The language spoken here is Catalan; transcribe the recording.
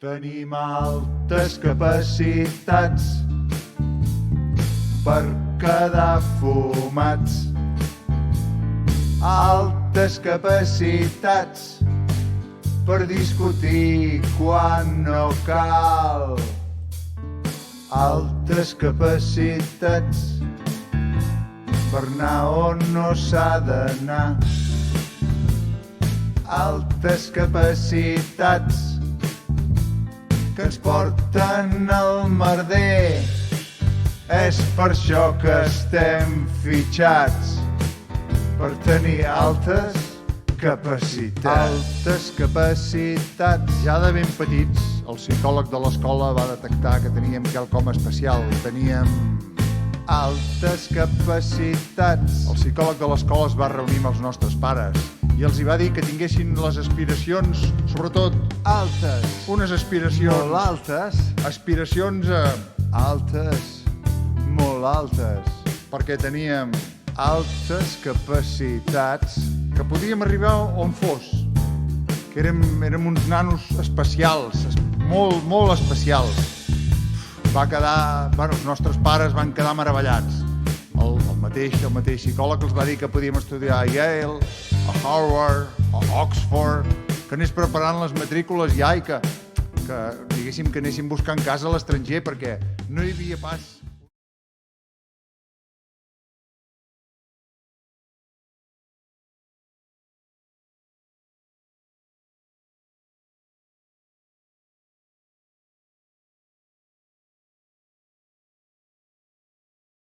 Tenim altes capacitats per quedar fumats. Altes capacitats per discutir quan no cal. Altes capacitats per anar on no s'ha d'anar. Altes capacitats que ens porten al merder. És per això que estem fitxats, per tenir altes capacitats. Altes capacitats. Ja de ben petits, el psicòleg de l'escola va detectar que teníem quelcom especial. Teníem altes capacitats. El psicòleg de l'escola es va reunir amb els nostres pares i els hi va dir que tinguessin les aspiracions, sobretot altes. unes aspiracions. Molt altes. Aspiracions a... Altes. Molt altes. Perquè teníem altes capacitats. que podíem arribar on fos. Que érem uns nanos especials, molt especials. Va quedar... Bueno, els nostres pares van quedar meravellats. El mateix psicòleg els va dir que podíem estudiar a Yale, a Harvard, a Oxford, que anés preparant les matrícules ja i que diguéssim que anéssim buscant casa a l'estranger perquè no hi havia pas